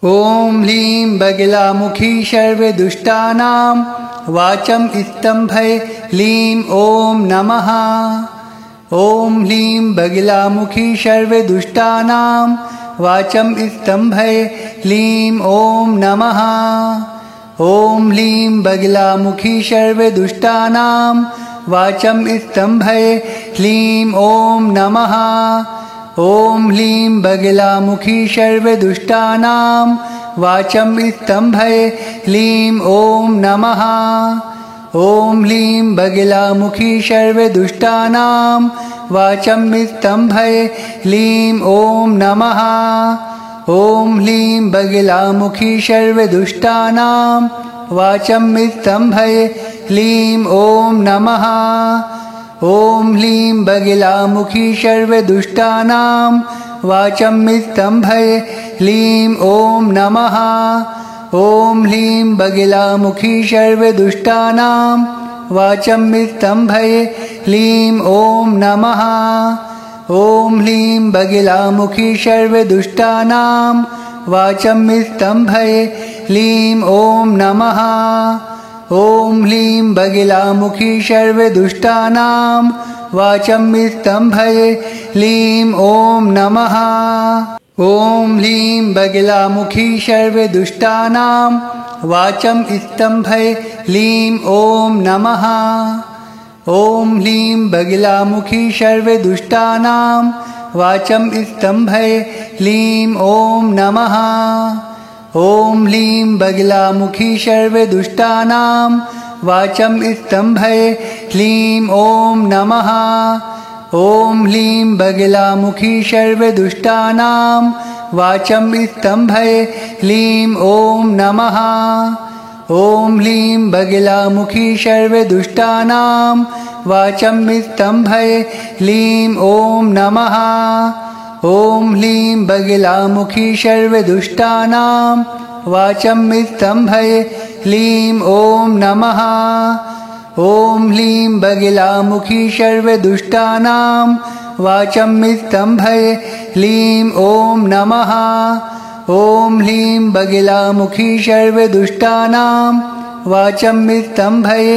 ॐ ह्लीं बगिलामुखी सर्वदुष्टानां वाचं स्तम्भये ह्लीं ॐ नमः। ॐ ह्लीं बगिलामुखी सर्वदुष्टानां वाचं स्तम्भये ह्लीं ॐ नमः। ॐ ह्लीं बगिलामुखी सर्वदुष्टानां वाचं स्तम्भये ह्लीं ॐ नमः। ॐ ह्लीं बगिलामुखी सर्वदुष्टानां वाचं स्तम्भये ह्लीं ॐ नमः। ॐ ह्लीं बगिलामुखी सर्वदुष्टानां वाचं स्तम्भये ह्लीं ॐ नमः। ॐ ह्लीं बगिलामुखी सर्वदुष्टानां वाचं स्तम्भये ह्लीं ॐ नमः। ॐ ह्लीं बगिलामुखी सर्वदुष्टानां वाचं स्तम्भये ह्लीं ॐ नमः। ॐ ह्लीं बगिलामुखी सर्वदुष्टानां वाचं स्तम्भये ह्लीं ॐ नमः। ॐ ह्लीं बगिलामुखी सर्वदुष्टानां वाचं स्तम्भये ह्लीं ॐ नमः। ॐ ह्लीं बगिलामुखी सर्वदुष्टानां वाचं स्तम्भये ह्लीं ॐ नमः। ॐ ह्लीं बगिलामुखी सर्वदुष्टानां वाचं स्तम्भये ह्लीं ॐ नमः। ॐ ह्लीं बगिलामुखी सर्वदुष्टानां वाचं स्तम्भये ह्लीं ॐ नमः। ॐ ह्लीं बगिलामुखी सर्वदुष्टानां वाचं स्तम्भये ह्लीं ॐ नमः। ॐ ह्लीं बगिलामुखी सर्वदुष्टानां वाचं स्तम्भये ह्लीं ॐ नमः। ॐ ह्लीं बगिलामुखी सर्वदुष्टानां वाचं स्तम्भये ह्लीं ॐ नमः। ॐ ह्लीं बगिलामुखी सर्वदुष्टानां वाचं स्तम्भये ह्लीं ॐ नमः। ॐ ह्लीं बगिलामुखी सर्वदुष्टानां वाचं स्तम्भये ह्लीं ॐ नमः। ॐ ह्लीं बगिलामुखी सर्वदुष्टानां वाचं स्तम्भये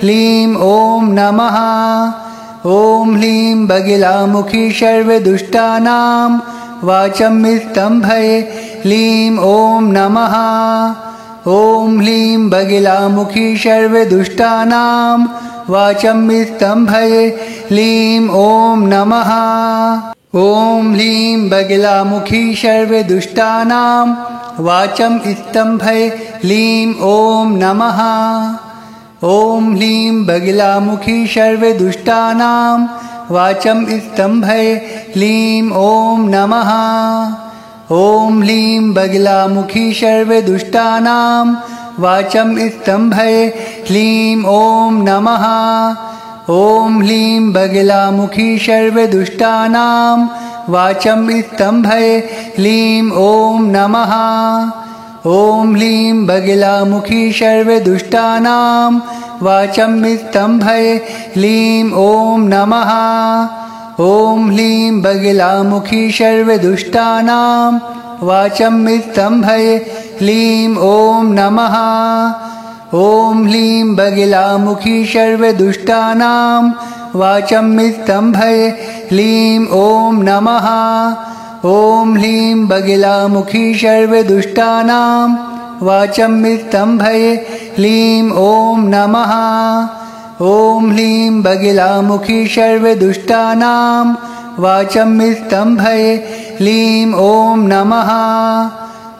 ह्लीं ॐ नमः। ॐ ह्लीं बगिलामुखी सर्वदुष्टानां वाचं स्तम्भये ह्लीं ॐ नमः। ॐ ह्लीं बगिलामुखी सर्वदुष्टानां वाचं स्तम्भये ह्लीं ॐ नमः। ॐ ह्लीं बगिलामुखी सर्वदुष्टानां वाचं स्तम्भये ह्लीं ॐ नमः। ॐ ह्लीं बगिलामुखी सर्वदुष्टानां वाचं स्तम्भये ह्लीं ॐ नमः। ॐ ह्लीं बगिलामुखी सर्वदुष्टानां वाचं स्तम्भये ह्लीं ॐ नमः। ॐ ह्लीं बगिलामुखी सर्वदुष्टानां वाचं स्तम्भये ह्लीं ॐ नमः। ॐ ह्लीं बगिलामुखी सर्वदुष्टानां वाचं स्तम्भये ह्लीं ॐ नमः। ॐ ह्लीं बगिलामुखी सर्वदुष्टानां वाचं स्तम्भये ह्लीं ॐ नमः। ॐ ह्लीं बगिलामुखी सर्वदुष्टानां वाचं स्तम्भये ह्लीं ॐ नमः। ॐ ह्लीं बगिलामुखी सर्वदुष्टानां वाचं स्तम्भये ह्लीं ॐ नमः। ॐ ह्लीं बगिलामुखी सर्वदुष्टानां वाचं स्तम्भये ह्लीं ॐ नमः।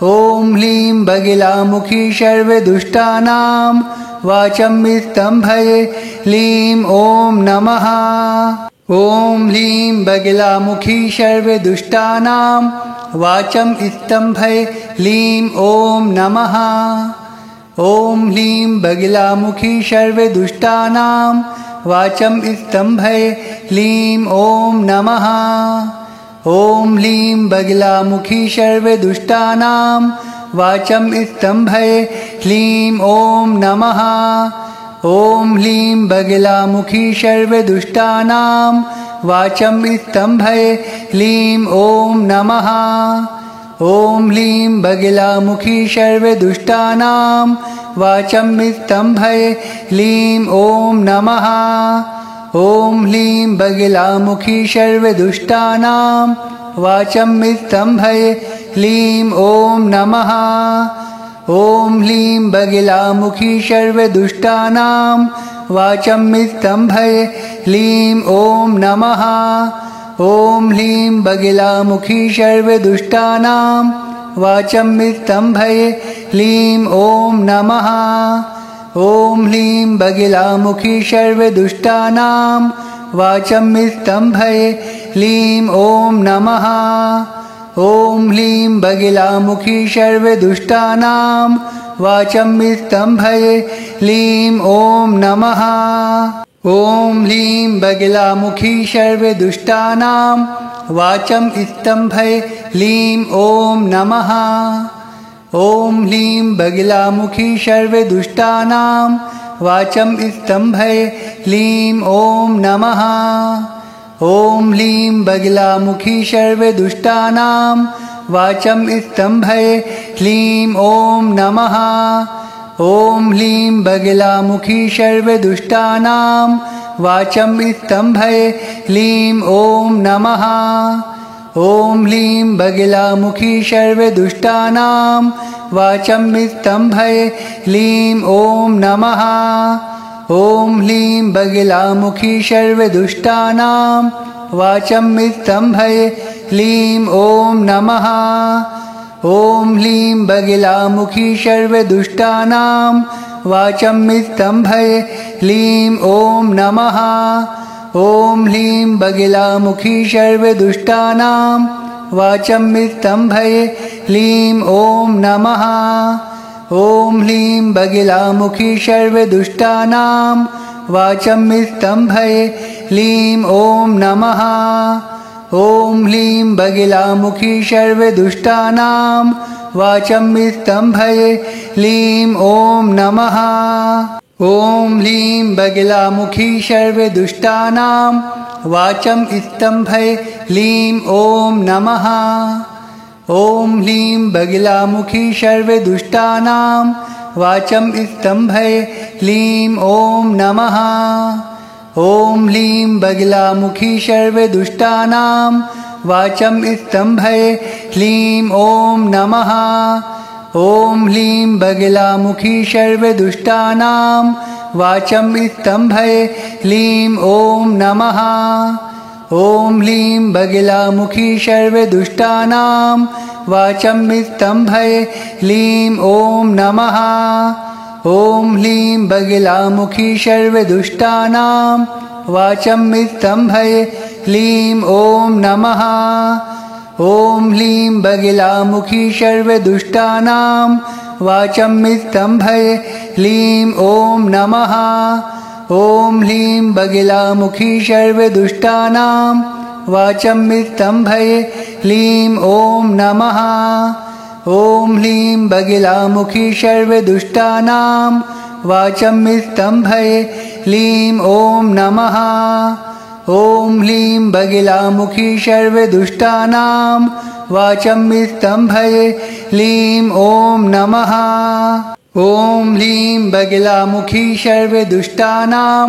ॐ ह्लीं बगिलामुखी सर्वदुष्टानां वाचं स्तम्भये ह्लीं ॐ नमः। ॐ ह्लीं बगिलामुखी सर्वदुष्टानां वाचं स्तम्भये ह्लीं ॐ नमः। ॐ ह्लीं बगिलामुखी सर्वदुष्टानां वाचं स्तम्भये ह्लीं ॐ नमः। ॐ ह्लीं बगिलामुखी सर्वदुष्टानां वाचं स्तम्भये ह्लीं ॐ नमः। ॐ ह्लीं बगिलामुखी सर्वदुष्टानां वाचं स्तम्भये ह्लीं ॐ नमः। ॐ ह्लीं बगिलामुखी सर्वदुष्टानां वाचं स्तम्भये ह्लीं ॐ नमः। ॐ ह्लीं बगिलामुखी सर्वदुष्टानां वाचं स्तम्भये ह्लीं ॐ नमः। ॐ ह्लीं बगिलामुखी सर्वदुष्टानां वाचं स्तम्भये ह्लीं ॐ नमः। ॐ ह्लीं बगिलामुखी सर्वदुष्टानां वाचं स्तम्भये ह्लीं ॐ नमः। ॐ ह्लीं बगिलामुखी सर्वदुष्टानां वाचं स्तम्भये ह्लीं ॐ नमः। ॐ ह्लीं बगिलामुखी सर्वदुष्टानां वाचं स्तम्भये ह्लीं ॐ नमः। ॐ ह्लीं बगिलामुखी सर्वदुष्टानां वाचं स्तम्भये ह्लीं ॐ नमः। ॐ ह्लीं बगिलामुखी सर्वदुष्टानां वाचं स्तम्भये ह्लीं ॐ नमः। ॐ ह्लीं बगिलामुखी सर्वदुष्टानां वाचं स्तम्भये ह्लीं ॐ नमः। ॐ ह्लीं बगिलामुखी सर्वदुष्टानां वाचं स्तम्भये ह्लीं ॐ नमः। ॐ ह्लीं बगिलामुखी सर्वदुष्टानां वाचं स्तम्भये ह्लीं ॐ नमः। ॐ ह्लीं बगिलामुखी सर्वदुष्टानां वाचं स्तम्भये ह्लीं ॐ नमः। ॐ ह्लीं बगिलामुखी सर्वदुष्टानां वाचं स्तम्भये ह्लीं ॐ नमः। ॐ ह्लीं बगिलामुखी सर्वदुष्टानां वाचं स्तम्भये ह्लीं ॐ नमः। ॐ ह्लीं बगिलामुखी सर्वदुष्टानां वाचं स्तम्भये ह्लीं ॐ नमः। ॐ ह्लीं बगिलामुखी सर्वदुष्टानां वाचं स्तम्भये ह्लीं ॐ नमः। ॐ ह्लीं बगिलामुखी सर्वदुष्टानां वाचं स्तम्भये ह्लीं ॐ नमः। ॐ ह्लीं बगिलामुखी सर्वदुष्टानां वाचं स्तम्भये ह्लीं ॐ नमः। ॐ ह्लीं बगिलामुखी सर्वदुष्टानां वाचं स्तम्भये ह्लीं ॐ नमः। ॐ ह्लीं बगिलामुखी सर्वदुष्टानां वाचं स्तम्भये ह्लीं ॐ नमः। ॐ ह्लीं बगिलामुखी सर्वदुष्टानां वाचं स्तम्भये ह्लीं ॐ नमः। ॐ ह्लीं बगिलामुखी सर्वदुष्टानां वाचं स्तम्भये ह्लीं ॐ नमः। ॐ ह्लीं बगिलामुखी सर्वदुष्टानां वाचं स्तम्भये ह्लीं ॐ नमः। ॐ ह्लीं बगिलामुखी सर्वदुष्टानां वाचं स्तम्भये ह्लीं ॐ नमः। ॐ ह्लीं बगिलामुखी सर्वदुष्टानां वाचं स्तम्भये ह्लीं ॐ नमः। ॐ ह्लीं बगिलामुखी सर्वदुष्टानां वाचं स्तम्भये ह्लीं ॐ नमः। ॐ ह्लीं बगिलामुखी सर्वदुष्टानां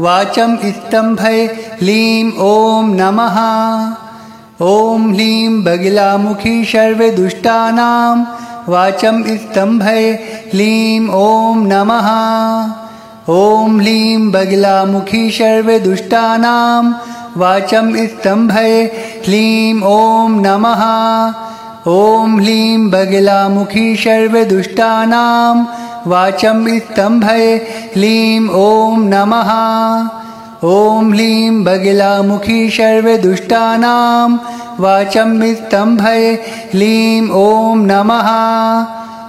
वाचं स्तम्भये ह्लीं ॐ नमः। ॐ ह्लीं बगिलामुखी सर्वदुष्टानां वाचं स्तम्भये ह्लीं ॐ नमः। ॐ ह्लीं बगिलामुखी सर्वदुष्टानां वाचं स्तम्भये ह्लीं ॐ नमः। ॐ ह्लीं बगिलामुखी सर्वदुष्टानां वाचं स्तम्भये ह्लीं ॐ नमः। ॐ ह्लीं बगिलामुखी सर्वदुष्टानां वाचं स्तम्भये ह्लीं ॐ नमः।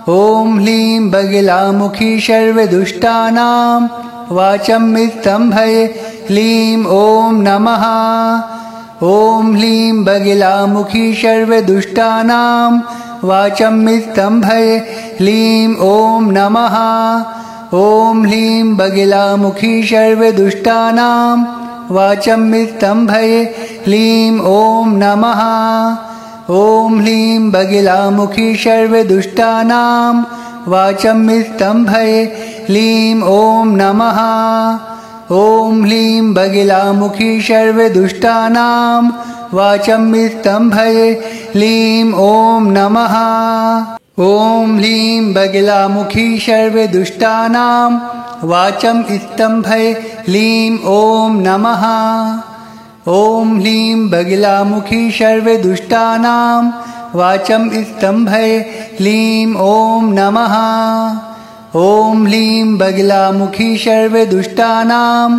ॐ ह्लीं बगिलामुखी सर्वदुष्टानां वाचं स्तम्भये ह्लीं ॐ नमः। ॐ ह्लीं बगिलामुखी सर्वदुष्टानां वाचं स्तम्भये ह्लीं ॐ नमः। ॐ ह्लीं बगिलामुखी सर्वदुष्टानां वाचं स्तम्भये ह्लीं ॐ नमः। ॐ ह्लीं बगिलामुखी सर्वदुष्टानां वाचं स्तम्भये ह्लीं ॐ नमः। ॐ ह्लीं बगिलामुखी सर्वदुष्टानां वाचं स्तम्भये ह्लीं ॐ नमः। ॐ ह्लीं बगिलामुखी सर्वदुष्टानां वाचं स्तम्भये ह्लीं ॐ नमः। ॐ ह्लीं बगिलामुखी सर्वदुष्टानां वाचं स्तम्भये ह्लीं ॐ नमः। ॐ ह्लीं बगिलामुखी सर्वदुष्टानां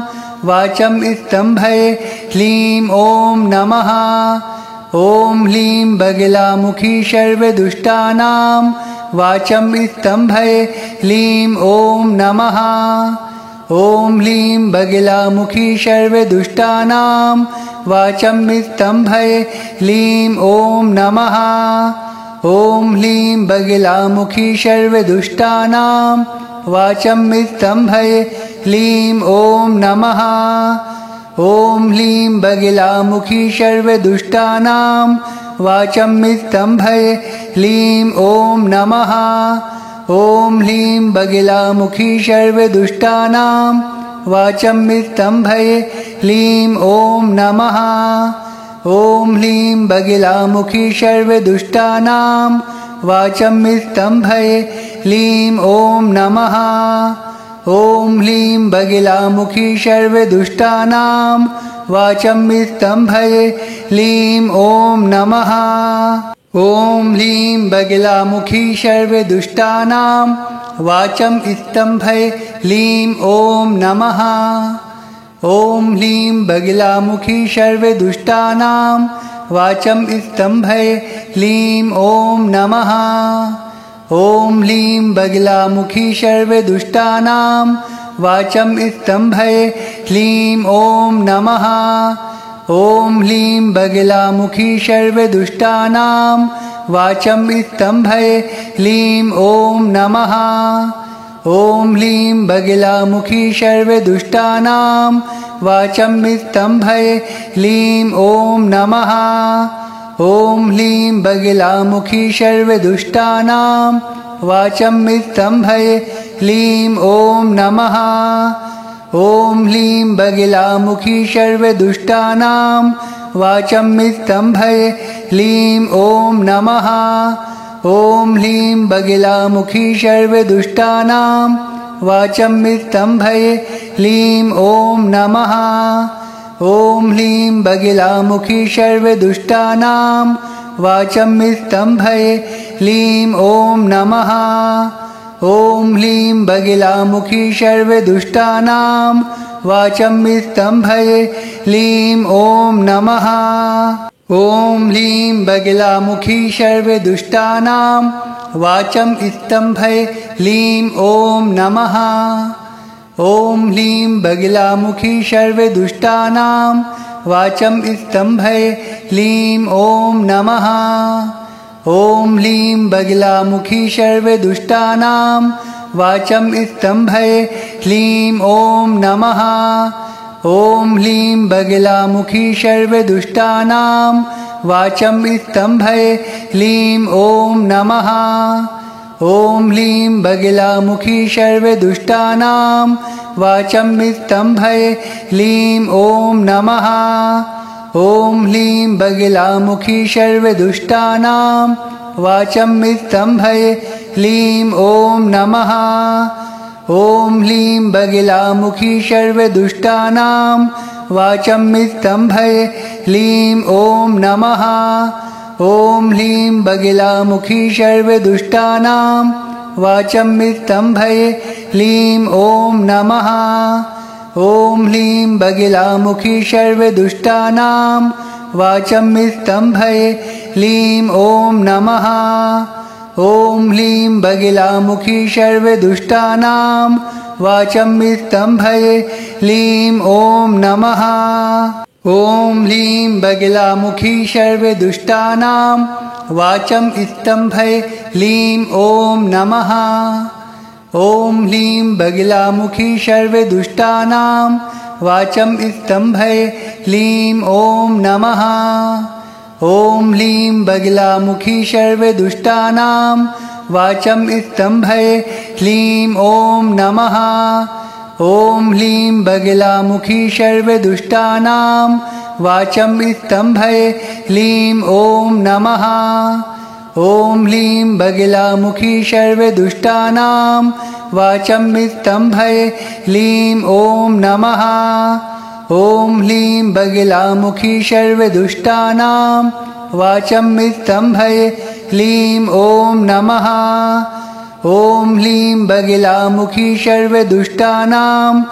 वाचं स्तम्भये ह्लीं ॐ नमः। ॐ ह्लीं बगिलामुखी सर्वदुष्टानां वाचं स्तम्भये ह्लीं ॐ नमः। ॐ ह्लीं बगिलामुखी सर्वदुष्टानां वाचं स्तम्भये ह्लीं ॐ नमः। ॐ ह्लीं बगिलामुखी सर्वदुष्टानां वाचं स्तम्भये ह्लीं ॐ नमः। ॐ ह्लीं बगिलामुखी सर्वदुष्टानां वाचं स्तम्भये ह्लीं ॐ नमः। ॐ ह्लीं बगिलामुखी सर्वदुष्टानां वाचं स्तम्भये ह्लीं ॐ नमः। ॐ ह्लीं बगिलामुखी सर्वदुष्टानां वाचं स्तम्भये ह्लीं ॐ नमः। ॐ ह्लीं बगिलामुखी सर्वदुष्टानां वाचं स्तम्भये ह्लीं ॐ नमः। ॐ ह्लीं बगिलामुखी सर्वदुष्टानां वाचं स्तम्भये ह्लीं ॐ नमः। ॐ ह्लीं बगिलामुखी सर्वदुष्टानां वाचं स्तम्भये ह्लीं ॐ नमः। ॐ ह्लीं बगिलामुखी सर्वदुष्टानां वाचं स्तम्भये ह्लीं ॐ नमः। ॐ ह्लीं बगिलामुखी सर्वदुष्टानां वाचं स्तम्भये ह्लीं ॐ नमः। ॐ ह्लीं बगिलामुखी सर्वदुष्टानां वाचं स्तम्भये ह्लीं ॐ नमः। ॐ ह्लीं बगिलामुखी सर्वदुष्टानां वाचं स्तम्भये ह्लीं ॐ नमः। ॐ ह्लीं बगिलामुखी सर्वदुष्टानां वाचं स्तम्भये ह्लीं ॐ नमः। ॐ ह्लीं बगिलामुखी सर्वदुष्टानां वाचं स्तम्भये ह्लीं ॐ नमः। ॐ ह्लीं बगिलामुखी सर्वदुष्टानां वाचं स्तम्भये ह्लीं ॐ नमः। ॐ ह्लीं बगिलामुखी सर्वदुष्टानां वाचं स्तम्भये ह्लीं ॐ नमः। ॐ ह्लीं बगिलामुखी सर्वदुष्टानां वाचं स्तम्भये ह्लीं ॐ नमः। ॐ ह्लीं बगिलामुखी सर्वदुष्टानां वाचं स्तम्भये ह्लीं ॐ नमः। ॐ ह्लीं बगिलामुखी सर्वदुष्टानां वाचं स्तम्भये ह्लीं ॐ नमः। ॐ ह्लीं बगिलामुखी सर्वदुष्टानां वाचं स्तम्भये ह्लीं ॐ नमः। ॐ ह्लीं बगिलामुखी सर्वदुष्टानां वाचं स्तम्भये ह्लीं ॐ नमः। ॐ ह्लीं बगिलामुखी सर्वदुष्टानां वाचं स्तम्भये ह्लीं ॐ नमः। ॐ ह्लीं बगिलामुखी सर्वदुष्टानां वाचं स्तम्भये ह्लीं ॐ नमः। ॐ ह्लीं बगिलामुखी सर्वदुष्टानां वाचं स्तम्भये ह्लीं ॐ नमः। ॐ ह्लीं बगिलामुखी सर्वदुष्टानां वाचं स्तम्भये ह्लीं ॐ नमः। ॐ ह्लीं बगिलामुखी सर्वदुष्टानां वाचं स्तम्भये ह्लीं ॐ नमः। ॐ ह्लीं बगिलामुखी सर्वदुष्टानां वाचं स्तम्भये ह्लीं ॐ नमः। ॐ ह्लीं बगिलामुखी सर्वदुष्टानां वाचं स्तम्भये ह्लीं ॐ नमः। ॐ ह्लीं बगिलामुखी सर्वदुष्टानां वाचं स्तम्भये ह्लीं ॐ नमः। ॐ ह्लीं बगिलामुखी सर्वदुष्टानां वाचं स्तम्भये ह्लीं ॐ नमः। ॐ ह्लीं बगिलामुखी सर्वदुष्टानां वाचं स्तम्भये ह्लीं ॐ नमः। ॐ ह्लीं बगिलामुखी सर्वदुष्टानां वाचं स्तम्भये ह्लीं ॐ नमः। ॐ ह्लीं बगिलामुखी सर्वदुष्टानां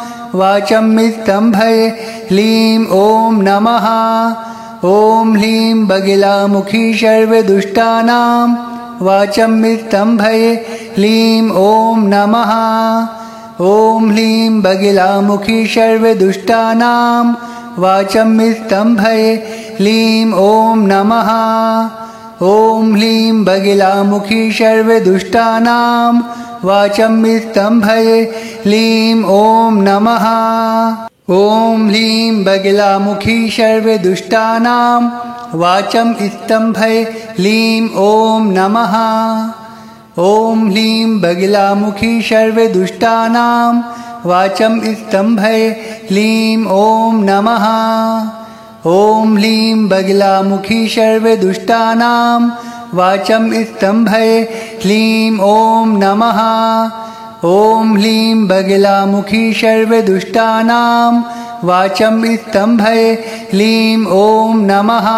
वाचं स्तम्भये ह्लीं ॐ नमः। ॐ ह्लीं बगिलामुखी सर्वदुष्टानां वाचं स्तम्भये ह्लीं ॐ नमः। ॐ ह्लीं बगिलामुखी सर्वदुष्टानां वाचं स्तम्भये ह्लीं ॐ नमः। ॐ ह्लीं बगिलामुखी सर्वदुष्टानां वाचं स्तम्भये ह्लीं ॐ नमः। ॐ ह्लीं बगिलामुखी सर्वदुष्टानां वाचं स्तम्भये ह्लीं ॐ नमः। ॐ ह्लीं बगिलामुखी सर्वदुष्टानां वाचं स्तम्भये ह्लीं ॐ नमः। ॐ ह्लीं बगिलामुखी सर्वदुष्टानां वाचं स्तम्भये ह्लीं ॐ नमः। ॐ ह्लीं बगिलामुखी सर्वदुष्टानां वाचं स्तम्भये ह्लीं ॐ नमः।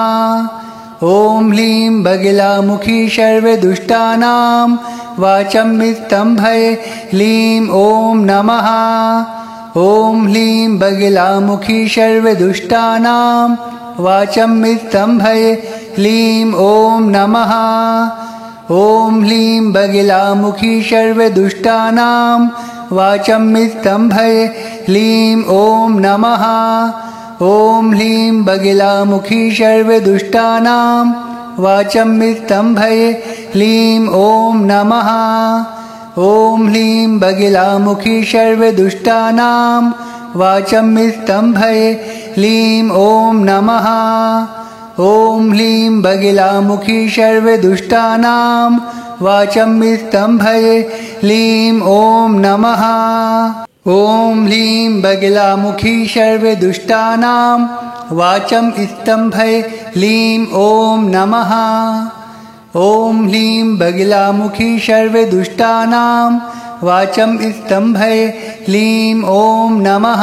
ॐ ह्लीं बगिलामुखी सर्वदुष्टानां वाचं स्तम्भये ह्लीं ॐ नमः। ॐ ह्लीं बगिलामुखी सर्वदुष्टानां वाचं स्तम्भये ह्लीं ॐ नमः। ॐ ह्लीं बगिलामुखी सर्वदुष्टानां वाचं स्तम्भये ह्लीं ॐ नमः। ॐ ह्लीं बगिलामुखी सर्वदुष्टानां वाचं स्तम्भये ह्लीं ॐ नमः। ॐ ह्लीं बगिलामुखी सर्वदुष्टानां वाचं स्तम्भये ह्लीं ॐ नमः। ॐ ह्लीं बगिलामुखी सर्वदुष्टानां वाचं स्तम्भये ह्लीं ॐ नमः। ॐ ह्लीं बगिलामुखी सर्वदुष्टानां वाचं स्तम्भये ह्लीं ॐ नमः। ॐ ह्लीं बगिलामुखी सर्वदुष्टानां वाचं स्तम्भये ह्लीं ॐ नमः।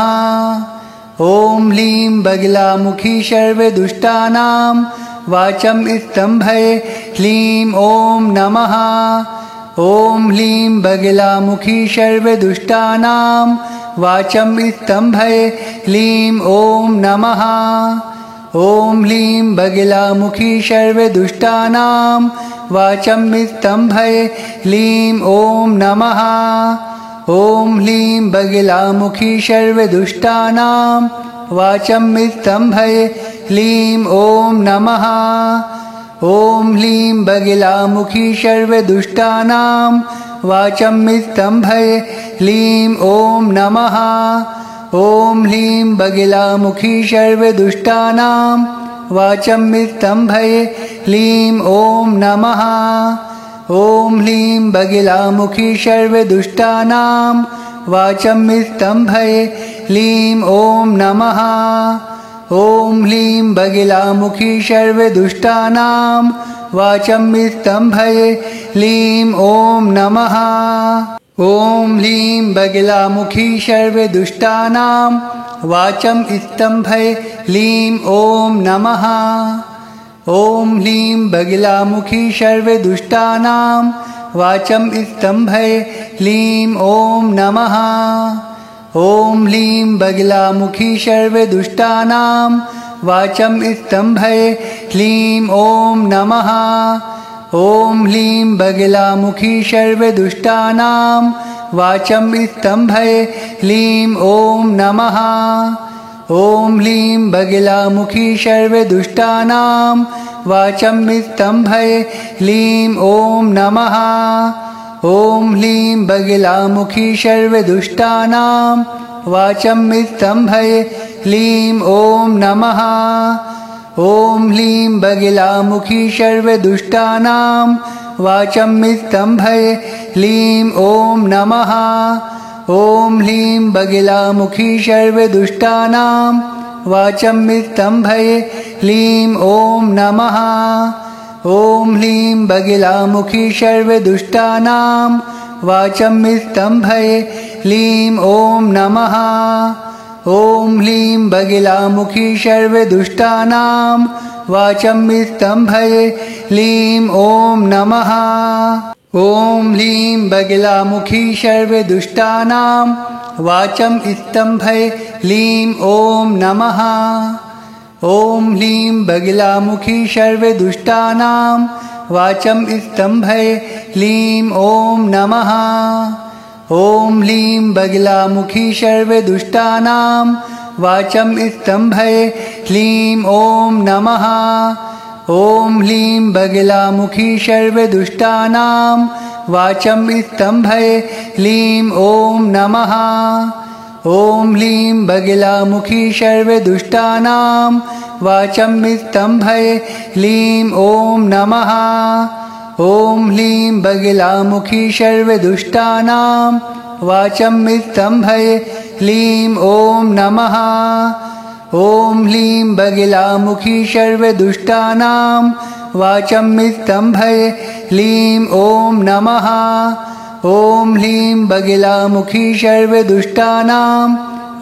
ॐ ह्लीं बगिलामुखी सर्वदुष्टानां वाचं स्तम्भये ह्लीं ॐ नमः। ॐ ह्लीं बगिलामुखी सर्वदुष्टानां वाचं स्तम्भये ह्लीं ॐ नमः। ॐ ह्लीं बगिलामुखी सर्वदुष्टानां वाचं स्तम्भये ह्लीं ॐ नमः। ॐ ह्लीं बगिलामुखी सर्वदुष्टानां वाचं स्तम्भये ह्लीं ॐ नमः। ॐ ह्लीं बगिलामुखी सर्वदुष्टानां वाचं स्तम्भये ह्लीं ॐ नमः। ॐ ह्लीं बगिलामुखी सर्वदुष्टानां वाचं स्तम्भये ह्लीं ॐ नमः। ॐ ह्लीं बगिलामुखी सर्वदुष्टानां वाचं स्तम्भये ह्लीं ॐ नमः। ॐ ह्लीं बगिलामुखी सर्वदुष्टानां वाचं स्तम्भये ह्लीं ॐ नमः। ॐ ह्लीं बगिलामुखी सर्वदुष्टानां वाचं स्तम्भये ह्लीं ॐ नमः। ॐ ह्लीं बगिलामुखी सर्वदुष्टानां वाचं स्तम्भये ह्लीं ॐ नमः। ॐ ह्लीं बगिलामुखी सर्वदुष्टानां वाचं स्तम्भये ह्लीं ॐ नमः। ॐ ह्लीं बगिलामुखी सर्वदुष्टानां वाचं स्तम्भये ह्लीं ॐ नमः। ॐ ह्लीं बगिलामुखी सर्वदुष्टानां वाचं स्तम्भये ह्लीं ॐ नमः। ॐ ह्लीं बगिलामुखी सर्वदुष्टानां वाचं स्तम्भये ह्लीं ॐ नमः। ॐ ह्लीं बगिलामुखी सर्वदुष्टानां वाचम्स्तम्भये ह्लीं ॐ नमः। ॐ ह्लीं बगिलामुखी सर्वदुष्टानां वाचम्स्तम्भये ह्लीं ॐ नमः। ॐ ह्लीं बगिलामुखी सर्वदुष्टानां वाचम्स्तम्भये ह्लीं ॐ नमः। ॐ ह्लीं बगिलामुखी सर्वदुष्टानां वाचम्स्तम्भये ह्लीं ॐ नमः। ॐ ह्लीं बगिलामुखी सर्वदुष्टानां वाचम्स्तम्भये ह्लीं ॐ नमः। ॐ ह्लीं बगिलामुखी सर्वदुष्टानां वाचम्स्तम्भये ह्लीं ॐ नमः। ॐ ह्लीं बगिलामुखी सर्वदुष्टानां वाचम्स्तम्भये ह्लीं ॐ नमः। ॐ ह्लीं बगिलामुखी सर्वदुष्टानां वाचम्स्तम्भये ह्लीं ॐ नमः। ॐ ह्लीं बगिलामुखी सर्वदुष्टानां वाचम्स्तम्भये ह्लीं ॐ नमः। ॐ ह्लीं बगिलामुखी सर्वदुष्टानां वाचम्स्तम्भये ह्लीं ॐ नमः। ॐ ह्लीं बगिलामुखी सर्वदुष्टानां वाचम्स्तम्भये ह्लीं ॐ नमः। ॐ ह्लीं बगिलामुखी सर्वदुष्टानां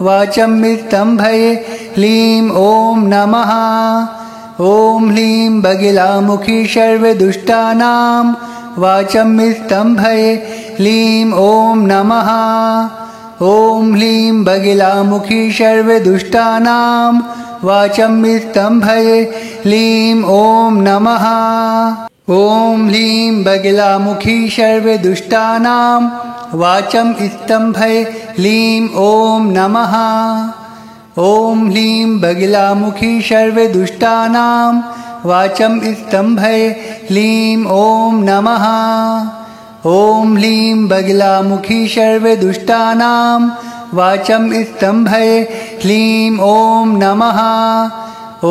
वाचम्स्तम्भये ह्लीं ॐ नमः। ॐ ह्लीं बगिलामुखी सर्वदुष्टानां वाचम्स्तम्भये ह्लीं ॐ नमः। ॐ ह्लीं बगिलामुखी सर्वदुष्टानां वाचम्स्तम्भये ह्लीं ॐ नमः। ॐ ह्लीं बगिलामुखी सर्वदुष्टानां वाचम्स्तम्भये ह्लीं ॐ नमः। ॐ ह्लीं बगिलामुखी सर्वदुष्टानां वाचम्स्तम्भये ह्लीं ॐ नमः। ॐ ह्लीं बगिलामुखी सर्वदुष्टानां वाचम्स्तम्भये ह्लीं ॐ नमः।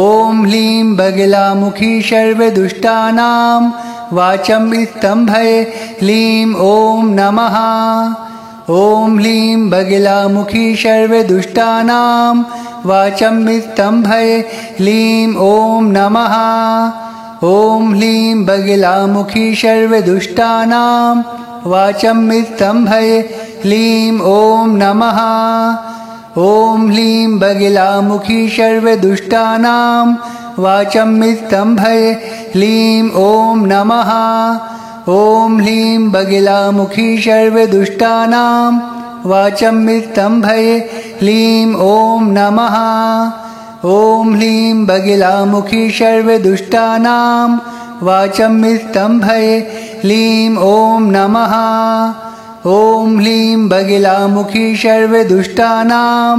ॐ ह्लीं बगिलामुखी सर्वदुष्टानां वाचम्स्तम्भये ह्लीं ॐ नमः। ॐ ह्लीं बगिलामुखी सर्वदुष्टानां वाचम्स्तम्भये ह्लीं ॐ नमः। ॐ ह्लीं बगिलामुखी सर्वदुष्टानां वाचम्स्तम्भये ह्लीं ॐ नमः। ॐ ह्लीं बगिलामुखी सर्वदुष्टानां वाचम्स्तम्भये ह्लीं ॐ नमः। ॐ ह्लीं बगिलामुखी सर्वदुष्टानां वाचम्स्तम्भये ह्लीं ॐ नमः। ॐ ह्लीं बगिलामुखी सर्वदुष्टानां वाचम्स्तम्भये ह्लीं ॐ नमः। ॐ ह्लीं बगिलामुखी सर्वदुष्टानां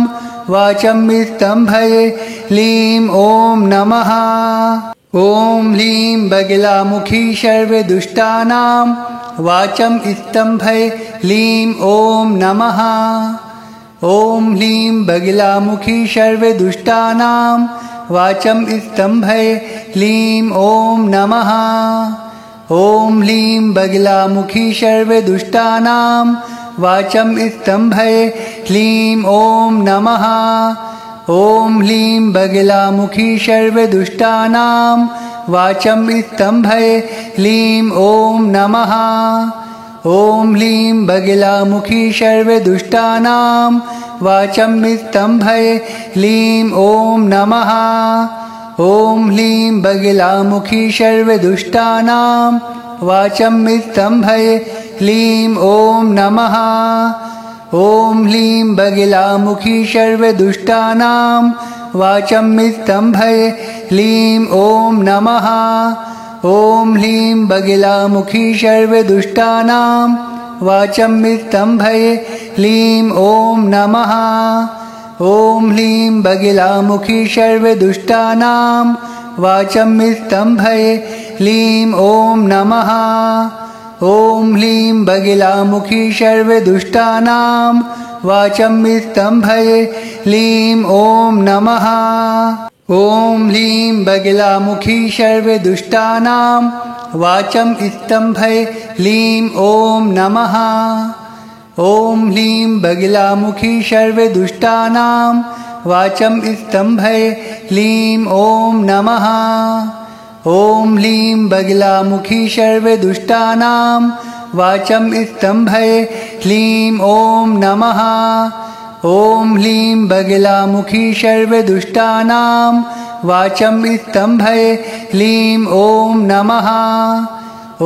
वाचम्स्तम्भये ह्लीं ॐ नमः। ॐ ह्लीं बगिलामुखी सर्वदुष्टानां वाचम्स्तम्भये ह्लीं ॐ नमः। ॐ ह्लीं बगिलामुखी सर्वदुष्टानां वाचम्स्तम्भये ह्लीं ॐ नमः। ॐ ह्लीं बगिलामुखी सर्वदुष्टानां वाचम्स्तम्भये ह्लीं ॐ नमः। ॐ ह्लीं बगिलामुखी सर्वदुष्टानां वाचम्स्तम्भये ह्लीं ॐ नमः। ॐ ह्लीं बगिलामुखी सर्वदुष्टानां वाचम्स्तम्भये ह्लीं ॐ नमः। ॐ ह्लीं बगिलामुखी सर्वदुष्टानां वाचम्स्तम्भये ह्लीं ॐ नमः। ॐ ह्लीं बगिलामुखी सर्वदुष्टानां वाचम्स्तम्भये ह्लीं ॐ नमः। ॐ ह्लीं बगिलामुखी सर्वदुष्टानां वाचम्स्तम्भये ह्लीं ॐ नमः। ॐ ह्लीं बगिलामुखी सर्वदुष्टानां वाचम्स्तम्भये ह्लीं ॐ नमः। ॐ ह्लीं बगिलामुखी सर्वदुष्टानां वाचम्स्तम्भये ह्लीं ॐ नमः। ॐ ह्लीं बगिलामुखी सर्वदुष्टानां वाचं स्तम्भये ह्लीं ॐ नमः। ॐ ह्लीं बगिलामुखी सर्वदुष्टानां वाचं स्तम्भये ह्लीं ॐ नमः। ॐ ह्लीं बगिलामुखी सर्वदुष्टानां वाचं स्तम्भये ह्लीं ॐ नमः। ॐ ह्लीं बगिलामुखी सर्वदुष्टानां वाचं स्तम्भये ह्लीं ॐ नमः।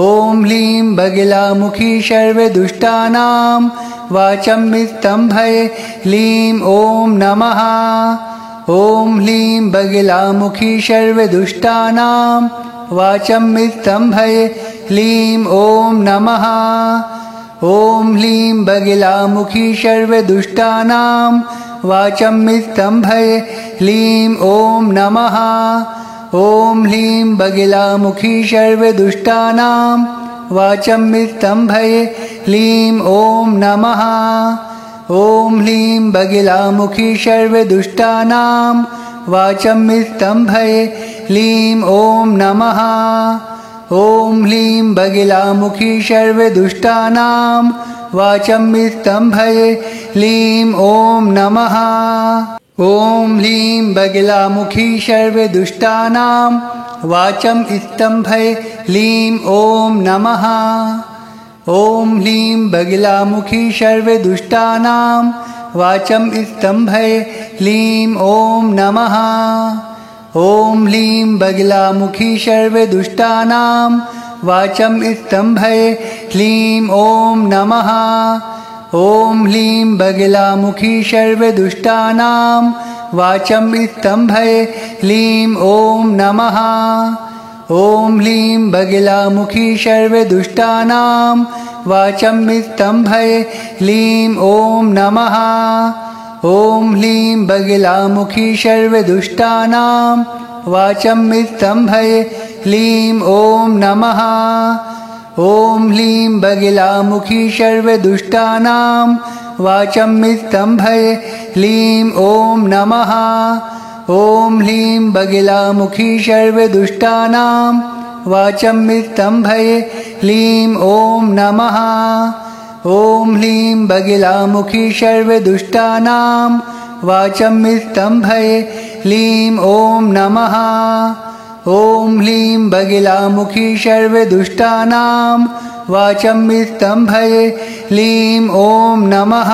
ॐ ह्लीं बगिलामुखी सर्वदुष्टानां वाचं स्तम्भये ह्लीं ॐ नमः। ॐ ह्लीं बगिलामुखी सर्वदुष्टानां वाचं स्तम्भये ह्लीं ॐ नमः। ॐ ह्लीं बगिलामुखी सर्वदुष्टानां वाचं स्तम्भये ह्लीं ॐ नमः। ॐ ह्लीं बगिलामुखी सर्वदुष्टानां वाचं स्तम्भये ह्लीं ॐ नमः। ॐ ह्लीं बगिलामुखी सर्वदुष्टानां वाचं स्तम्भये ह्लीं ॐ नमः। ॐ ह्लीं बगिलामुखी सर्वदुष्टानां वाचं स्तम्भये ह्लीं ॐ नमः। ॐ ह्लीं बगिलामुखी सर्वदुष्टानां वाचं स्तम्भये ह्लीं ॐ नमः। ॐ ह्लीं बगिलामुखी सर्वदुष्टानां वाचं स्तम्भये ह्लीं ॐ नमः। ॐ ह्लीं बगिलामुखी सर्वदुष्टानां वाचं स्तम्भये ह्लीं ॐ नमः। ॐ ह्लीं बगिलामुखी सर्वदुष्टानां वाचं स्तम्भये ह्लीं ॐ नमः। ॐ ह्लीं बगिलामुखी सर्वदुष्टानां वाचं स्तम्भये ह्लीं ॐ नमः। ॐ ह्लीं बगिलामुखी सर्वदुष्टानां वाचं स्तम्भये ह्लीं ॐ नमः। ॐ ह्लीं बगिलामुखी सर्वदुष्टानां वाचं स्तम्भये ह्लीं ॐ नमः। ॐ ह्लीं बगिलामुखी सर्वदुष्टानां वाचं स्तम्भये ह्लीं ॐ नमः। ॐ ह्लीं बगिलामुखी सर्वदुष्टानां वाचं स्तम्भये ह्लीं ॐ नमः। ॐ ह्लीं बगिलामुखी सर्वदुष्टानां वाचं स्तम्भये ह्लीं ॐ नमः।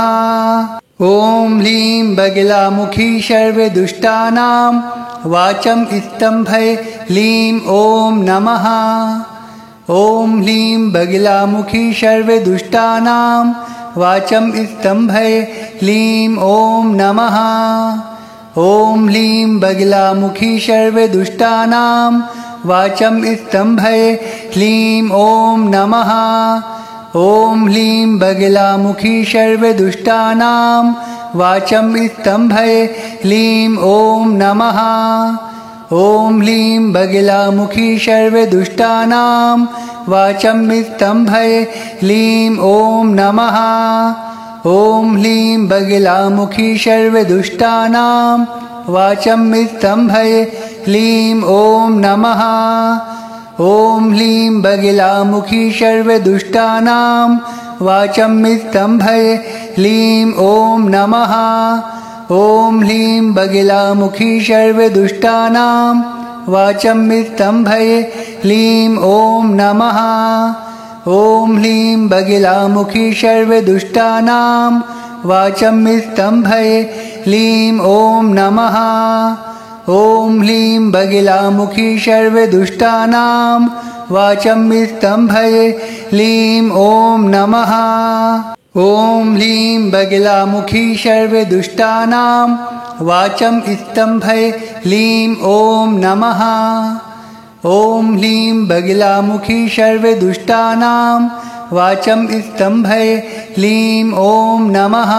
ॐ ह्लीं बगिलामुखी सर्वदुष्टानां वाचं स्तम्भये ह्लीं ॐ नमः। ॐ ह्लीं बगिलामुखी सर्वदुष्टानां वाचं स्तम्भये ह्लीं ॐ नमः। ॐ ह्लीं बगिलामुखी सर्वदुष्टानां वाचं स्तम्भये ह्लीं ॐ नमः। ॐ ह्लीं बगिलामुखी सर्वदुष्टानां वाचं स्तम्भये ह्लीं ॐ नमः। ॐ ह्लीं बगिलामुखी सर्वदुष्टानां वाचं स्तम्भये ह्लीं ॐ नमः। ॐ ह्लीं बगिलामुखी सर्वदुष्टानां वाचं स्तम्भये ह्लीं ॐ नमः। ॐ ह्लीं बगिलामुखी सर्वदुष्टानां वाचं स्तम्भये ह्लीं ॐ नमः। ॐ ह्लीं बगिलामुखी सर्वदुष्टानां वाचं स्तम्भये ह्लीं ॐ नमः। ॐ ह्लीं बगिलामुखी सर्वदुष्टानां वाचं स्तम्भये ह्लीं ॐ नमः। ॐ ह्लीं बगिलामुखी सर्वदुष्टानां वाचं स्तम्भये ह्लीं ॐ नमः। ॐ ह्लीं बगिलामुखी सर्वदुष्टानां वाचं स्तम्भये ह्लीं ॐ नमः। ॐ ह्लीं बगिलामुखी सर्वदुष्टानां वाचं स्तम्भये ह्लीं ॐ नमः।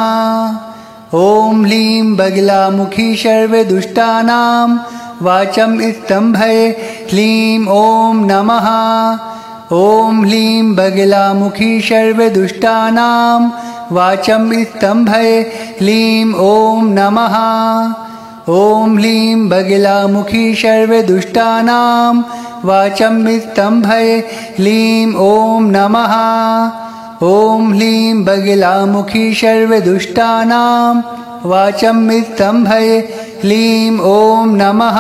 ॐ ह्लीं बगिलामुखी सर्वदुष्टानां वाचं स्तम्भये ह्लीं ॐ नमः। ॐ ह्लीं बगिलामुखी सर्वदुष्टानां वाचं स्तम्भये ह्लीं ॐ नमः। ॐ ह्लीं बगिलामुखी सर्वदुष्टानां वाचमित्तम्भये ह्लीं ॐ नमः। ॐ ह्लीं बगिलामुखी सर्वदुष्टानां वाचमित्तम्भये ह्लीं ॐ नमः।